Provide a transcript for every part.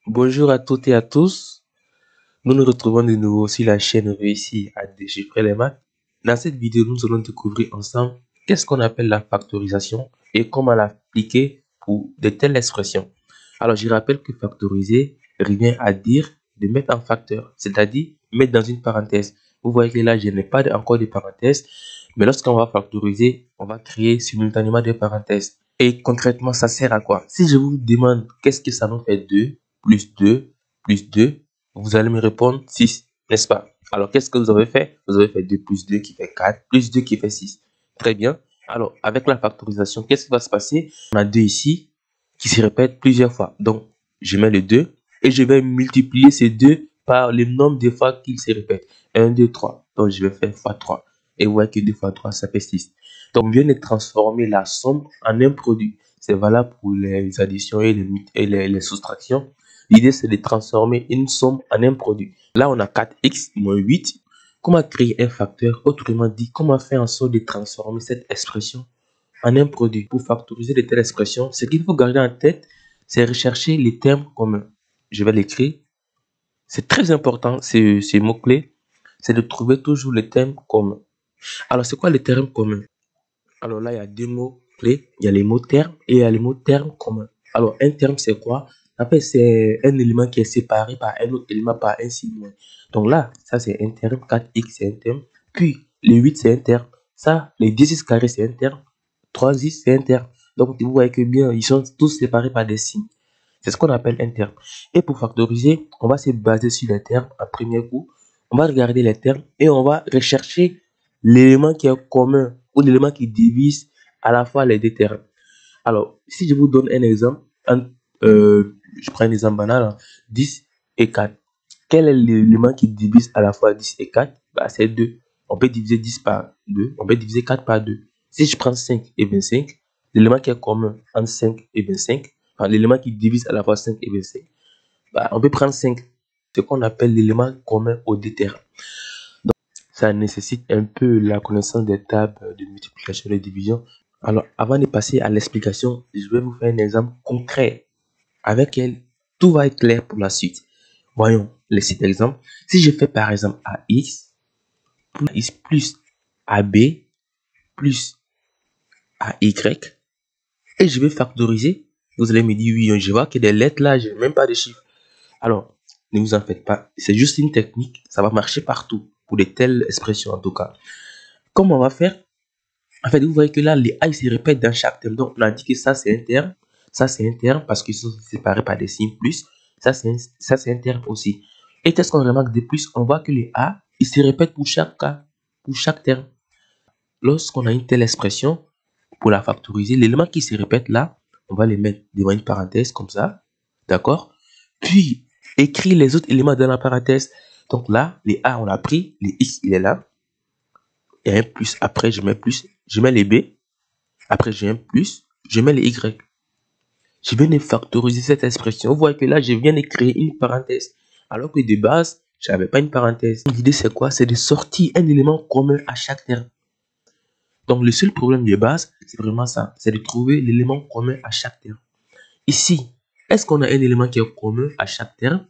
Bonjour à toutes et à tous. Nous nous retrouvons de nouveau sur la chaîne Réussi à déchiffrer les maths. Dans cette vidéo, nous allons découvrir ensemble qu'est-ce qu'on appelle la factorisation et comment l'appliquer pour de telles expressions. Alors, je rappelle que factoriser revient à dire de mettre en facteur, c'est-à-dire mettre dans une parenthèse. Vous voyez que là, je n'ai pas encore de parenthèse, mais lorsqu'on va factoriser, on va créer simultanément des parenthèses. Et concrètement, ça sert à quoi? Si je vous demande qu'est-ce que ça nous fait 2 plus 2 plus 2, vous allez me répondre 6, n'est-ce pas? Alors, qu'est-ce que vous avez fait? Vous avez fait 2 plus 2 qui fait 4, plus 2 qui fait 6. Très bien. Alors, avec la factorisation, qu'est-ce qui va se passer? On a 2 ici qui se répètent plusieurs fois. Donc, je mets le 2 et je vais multiplier ces 2 par le nombre de fois qu'ils se répètent. 1, 2, 3. Donc, je vais faire fois 3. Et vous voyez que 2 fois 3, ça fait 6. Donc, on vient de transformer la somme en un produit. C'est valable pour les additions et les soustractions. L'idée, c'est de transformer une somme en un produit. Là, on a 4x moins 8. Comment créer un facteur? Autrement dit, comment faire en sorte de transformer cette expression en un produit? Pour factoriser de telles expressions, ce qu'il faut garder en tête, c'est rechercher les termes communs. Je vais l'écrire. C'est très important, ces mots-clés, c'est de trouver toujours les termes communs. Alors, c'est quoi les termes communs? Alors là, il y a deux mots clés. Il y a les mots termes et il y a les mots termes communs. Alors, un terme, c'est quoi? En fait, c'est un élément qui est séparé par un autre élément par un signe. Donc là, ça, c'est un terme. 4x, c'est un terme. Puis, les 8, c'est un terme. Ça, les 10 carrés, c'est un terme. 3x, c'est un terme. Donc, vous voyez que bien, ils sont tous séparés par des signes. C'est ce qu'on appelle un terme. Et pour factoriser, on va se baser sur les termes à premier coup. On va regarder les termes et on va rechercher l'élément qui est commun ou l'élément qui divise à la fois les deux termes. Alors, si je vous donne un exemple, je prends un exemple banal, hein, 10 et 4. Quel est l'élément qui divise à la fois 10 et 4? Bah, c'est 2. On peut diviser 10 par 2, on peut diviser 4 par 2. Si je prends 5 et 25, l'élément qui est commun entre 5 et 25, enfin, l'élément qui divise à la fois 5 et 25, bah, on peut prendre 5, ce qu'on appelle l'élément commun aux deux termes. Donc, ça nécessite un peu la connaissance des tables de multiplication et de division. Alors, avant de passer à l'explication, je vais vous faire un exemple concret avec lequel tout va être clair pour la suite. Voyons les sites exemples. Si je fais par exemple AX plus AB plus AY et je vais factoriser, vous allez me dire oui, je vois que des lettres là, je n'ai même pas de chiffres. Alors, ne vous en faites pas, c'est juste une technique, ça va marcher partout, pour de telles expressions en tout cas. Comment on va faire? En fait, vous voyez que là, les A se répètent dans chaque terme. Donc, on a dit que ça, c'est un terme. Ça, c'est un terme parce qu'ils sont séparés par des signes plus. Ça, c'est un terme aussi. Et qu'est-ce qu'on remarque de plus? On voit que les A, ils se répètent pour chaque cas, pour chaque terme. Lorsqu'on a une telle expression, pour la factoriser, l'élément qui se répète là, on va les mettre devant une parenthèse comme ça. D'accord? Puis, écrire les autres éléments dans la parenthèse. Donc là, les A, on l'a pris. Les X, il est là. Et un plus. Après, je mets les B. Après, j'ai un plus, je mets les Y. Je viens de factoriser cette expression. Vous voyez que là, je viens de créer une parenthèse. Alors que de base, je n'avais pas une parenthèse. L'idée, c'est quoi? C'est de sortir un élément commun à chaque terme. Donc, le seul problème de base, c'est vraiment ça. C'est de trouver l'élément commun à chaque terme. Ici, est-ce qu'on a un élément qui est commun à chaque terme?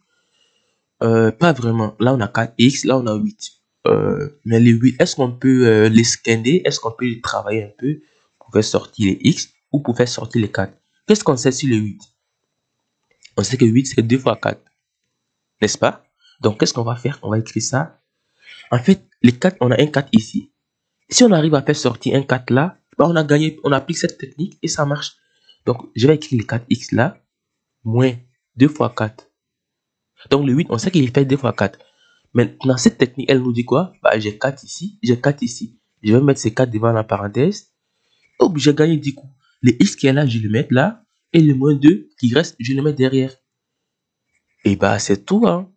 Pas vraiment. Là, on a 4x, là, on a 8. Mais les 8, est-ce qu'on peut les scanner? Est-ce qu'on peut les travailler un peu pour faire sortir les x ou pour faire sortir les 4? Qu'est-ce qu'on sait sur les 8? On sait que 8, c'est 2 fois 4. N'est-ce pas? Donc, qu'est-ce qu'on va faire? On va écrire ça. En fait, les 4, on a un 4 ici. Si on arrive à faire sortir un 4 là, bah on a gagné, on applique cette technique et ça marche. Donc, je vais écrire les 4x là, moins 2 fois 4. Donc, le 8, on sait qu'il fait 2 fois 4. Maintenant, cette technique, elle nous dit quoi? Bah, j'ai 4 ici, j'ai 4 ici. Je vais mettre ces 4 devant la parenthèse. Oh, j'ai gagné du coup. Le x qui est là, je le mets là. Et le moins 2 qui reste, je le mets derrière. Et bah, c'est tout, hein.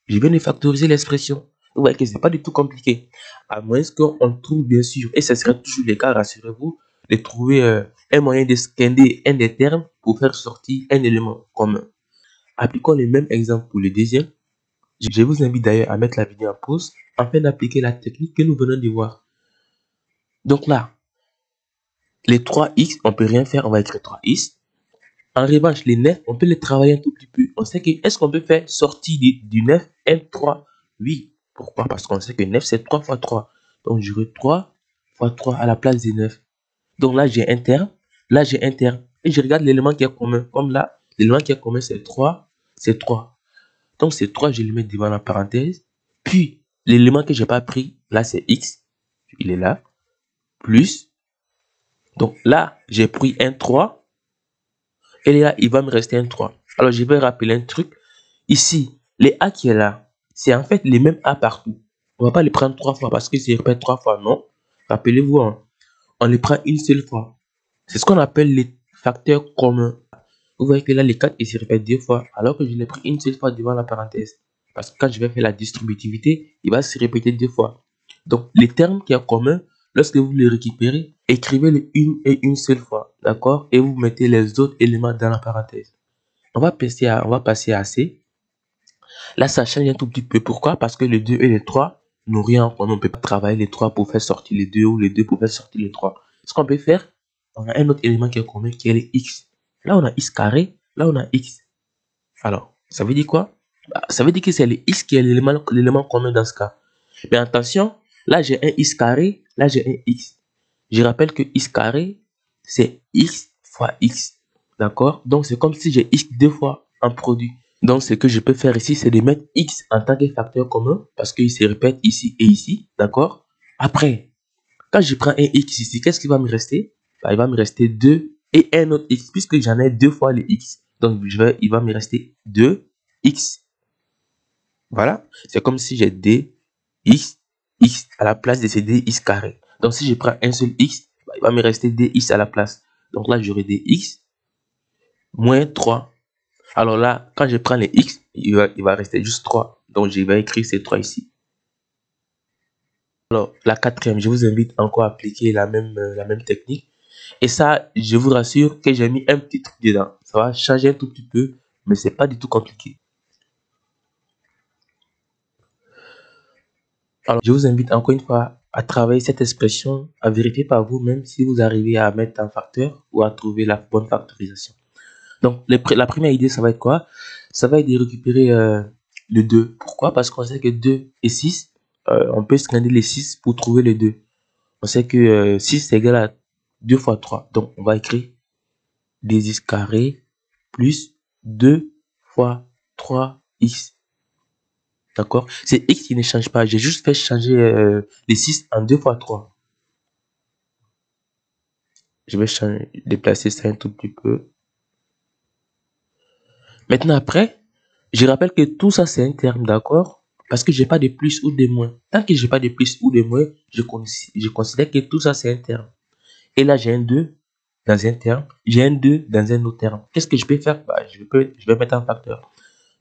Je viens de factoriser l'expression. Vous voyez que c'est pas du tout compliqué. À moins qu'on trouve, bien sûr, et ce serait toujours le cas, rassurez-vous, de trouver un moyen de scanner un des termes pour faire sortir un élément commun. Appliquons le même exemple pour le deuxième. Je vous invite d'ailleurs à mettre la vidéo en pause afin d'appliquer la technique que nous venons de voir. Donc là, les 3x, on peut rien faire, on va écrire 3x. En revanche, les 9, on peut les travailler un tout petit peu. On sait que, est-ce qu'on peut faire sortir du 9 M3? Oui. Pourquoi? Parce qu'on sait que 9, c'est 3 fois 3. Donc, j'aurai 3 fois 3 à la place des 9. Donc là, j'ai un terme. Là, j'ai un terme. Et je regarde l'élément qui est commun. Comme là, l'élément qui est commun, c'est 3. C'est 3. Donc, c'est 3, je le mets devant la parenthèse. Puis, l'élément que je n'ai pas pris, là, c'est X. Il est là. Plus. Donc là, j'ai pris un 3. Et là, il va me rester un 3. Alors, je vais rappeler un truc. Ici, les A qui est là, c'est en fait les mêmes A partout. On ne va pas les prendre 3 fois parce que je répète 3 fois, non. Rappelez-vous, hein, on les prend une seule fois. C'est ce qu'on appelle les facteurs communs. Vous voyez que là, les 4 ils se répètent 2 fois, alors que je l'ai pris une seule fois devant la parenthèse. Parce que quand je vais faire la distributivité, il va se répéter 2 fois. Donc, les termes qui sont communs, lorsque vous les récupérez, écrivez-les une et une seule fois. D'accord? Et vous mettez les autres éléments dans la parenthèse. On va passer à C. Là, ça change un tout petit peu. Pourquoi? Parce que les 2 et les 3 n'ont rien en commun. On ne peut pas travailler les 3 pour faire sortir les 2 ou les 2 pour faire sortir les 3. Ce qu'on peut faire, on a un autre élément qui est commun qui est les X. Là, on a X carré. Là, on a X. Alors, ça veut dire quoi? Ça veut dire que c'est le X qui est l'élément commun dans ce cas. Mais attention, là, j'ai un X carré. Là, j'ai un X. Je rappelle que X carré, c'est X fois X. D'accord? Donc, c'est comme si j'ai X deux fois en produit. Donc, ce que je peux faire ici, c'est de mettre X en tant que facteur commun parce qu'il se répète ici et ici. D'accord? Après, quand je prends un X ici, qu'est-ce qui va me rester? Bah, il va me rester 2 et un autre X puisque j'en ai deux fois les X. Donc, il va me rester 2X. Voilà. C'est comme si j'ai DX à la place de ces DX carré. Donc, si je prends un seul X, bah, il va me rester DX à la place. Donc là, j'aurai DX moins 3. Alors là, quand je prends les X, il va rester juste 3. Donc, je vais écrire ces 3 ici. Alors, la quatrième, je vous invite encore à appliquer la même technique. Et ça, je vous rassure que j'ai mis un petit truc dedans. Ça va changer un tout petit peu, mais c'est pas du tout compliqué. Alors, je vous invite encore une fois à travailler cette expression, à vérifier par vous-même si vous arrivez à mettre un facteur ou à trouver la bonne factorisation. Donc, la première idée, ça va être quoi? Ça va être de récupérer le 2. Pourquoi? Parce qu'on sait que 2 et 6, on peut scanner les 6 pour trouver le 2. On sait que 6 c'est égal à 2 fois 3. Donc, on va écrire 2x carré plus 2 fois 3x. D'accord? C'est x qui ne change pas. J'ai juste fait changer les 6 en 2 fois 3. Je vais déplacer ça un tout petit peu. Maintenant, après, je rappelle que tout ça, c'est un terme, d'accord? Parce que j'ai pas de plus ou de moins. Tant que j'ai pas de plus ou de moins, je considère que tout ça, c'est un terme. Et là, j'ai un 2 dans un terme. J'ai un 2 dans un autre terme. Qu'est-ce que je peux faire? Bah, je vais mettre un facteur.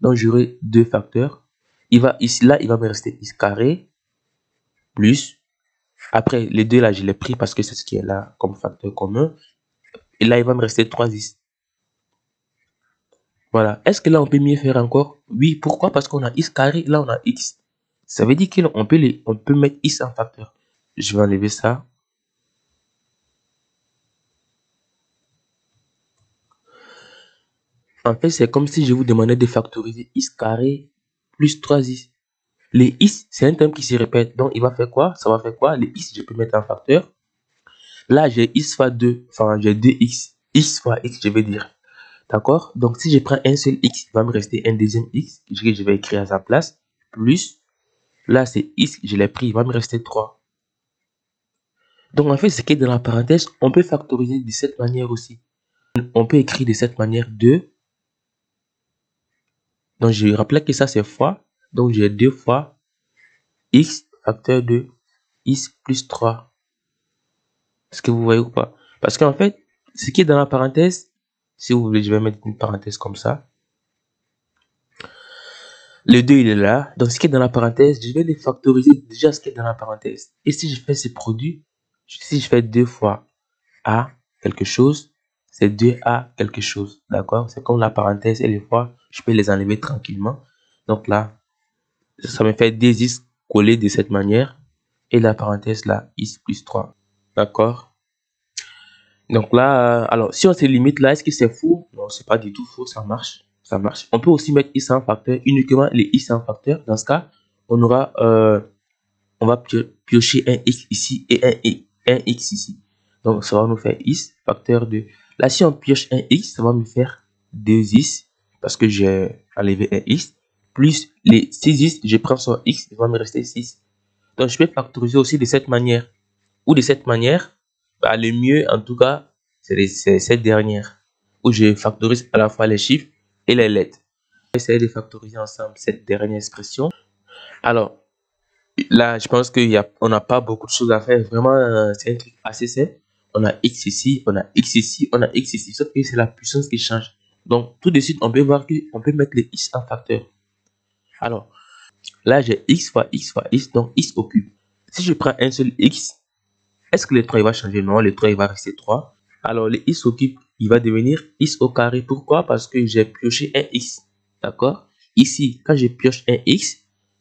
Donc, j'aurai deux facteurs. Ici, là, il va me rester x carré plus. Après, les deux là, je l'ai pris parce que c'est ce qui est là comme facteur commun. Et là, il va me rester 3x. Voilà. Est-ce que là, on peut mieux faire encore? Oui. Pourquoi? Parce qu'on a x carré, là, on a x. Ça veut dire qu'on peut mettre x en facteur. Je vais enlever ça. En fait, c'est comme si je vous demandais de factoriser x carré plus 3x. Les x, c'est un terme qui se répète. Donc, il va faire quoi? Ça va faire quoi? Les x, je peux mettre en facteur. Là, j'ai x fois 2. Enfin, j'ai 2x. X fois x, je vais dire. D'accord? Donc, si je prends un seul x, il va me rester un deuxième x que je vais écrire à sa place. Plus, là, c'est x, je l'ai pris, il va me rester 3. Donc, en fait, ce qui est dans la parenthèse, on peut factoriser de cette manière aussi. On peut écrire de cette manière 2. Donc, je rappelle que ça, c'est fois. Donc, j'ai 2 fois x facteur de x plus 3. Est-ce que vous voyez ou pas? Parce qu'en fait, ce qui est dans la parenthèse, si vous voulez, je vais mettre une parenthèse comme ça. Le 2, il est là. Donc, ce qui est dans la parenthèse, je vais les factoriser déjà ce qui est dans la parenthèse. Et si je fais ce produit, si je fais 2 fois A quelque chose, c'est 2A quelque chose. D'accord? C'est comme la parenthèse et les fois, je peux les enlever tranquillement. Donc là, ça me fait 2x collés de cette manière. Et la parenthèse là, x plus 3. D'accord? Donc là, alors si on se limite là, est-ce que c'est faux? Non, c'est pas du tout faux, ça marche. Ça marche. On peut aussi mettre x en facteur, uniquement les x en facteur. Dans ce cas, on aura, on va piocher un x ici et un x ici. Donc ça va nous faire x facteur de. Là, si on pioche un x, ça va me faire 2x parce que j'ai enlevé un x. Plus les 6x, je prends sur x, il va me rester 6. Donc je peux factoriser aussi de cette manière. Ou de cette manière, bah, le mieux en tout cas, c'est cette dernière. Où je factorise à la fois les chiffres et les lettres. On va essayer de factoriser ensemble cette dernière expression. Alors, là, je pense qu'on n'a pas beaucoup de choses à faire. Vraiment, c'est un truc assez simple. On a x ici, on a x ici, on a x ici. Sauf que c'est la puissance qui change. Donc, tout de suite, on peut voir qu'on peut mettre les x en facteur. Alors, là, j'ai x fois x fois x, donc x au cube. Si je prends un seul x, est-ce que le 3 il va changer? Non, le 3 il va rester 3. Alors, le x au cube, il va devenir x au carré. Pourquoi? Parce que j'ai pioché un x. D'accord? Ici, quand je pioche un x,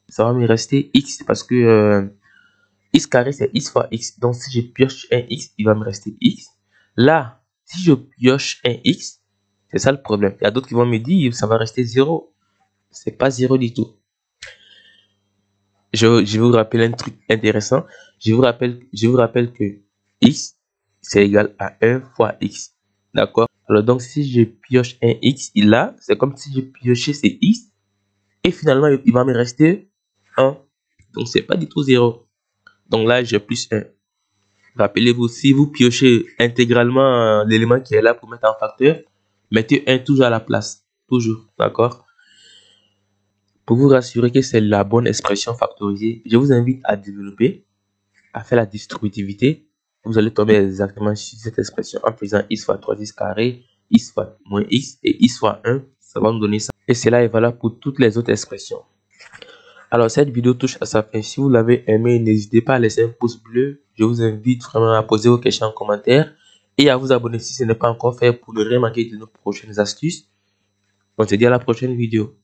ça va me rester x parce que x carré, c'est x fois x. Donc, si je pioche un x, il va me rester x. Là, si je pioche un x, c'est ça le problème. Il y a d'autres qui vont me dire, ça va rester 0. C'est pas 0 du tout. Je vais vous rappeler un truc intéressant. Je vous rappelle que x, c'est égal à 1 fois x. D'accord? Alors, donc, si je pioche un x, là, c'est comme si je piochais ces x. Et finalement, il va me rester 1. Donc, c'est pas du tout 0. Donc là, j'ai plus 1. Rappelez-vous, si vous piochez intégralement l'élément qui est là pour mettre en facteur, mettez 1 toujours à la place. Toujours. D'accord? Pour vous rassurer que c'est la bonne expression factorisée, je vous invite à développer, à faire la distributivité. Vous allez tomber exactement sur cette expression en faisant x fois 3x carré, x fois moins x et x fois 1. Ça va nous donner ça. Et cela est valable pour toutes les autres expressions. Alors, cette vidéo touche à sa fin. Si vous l'avez aimé, n'hésitez pas à laisser un pouce bleu. Je vous invite vraiment à poser vos questions en commentaire et à vous abonner si ce n'est pas encore fait pour ne rien manquer de nos prochaines astuces. On se dit à la prochaine vidéo.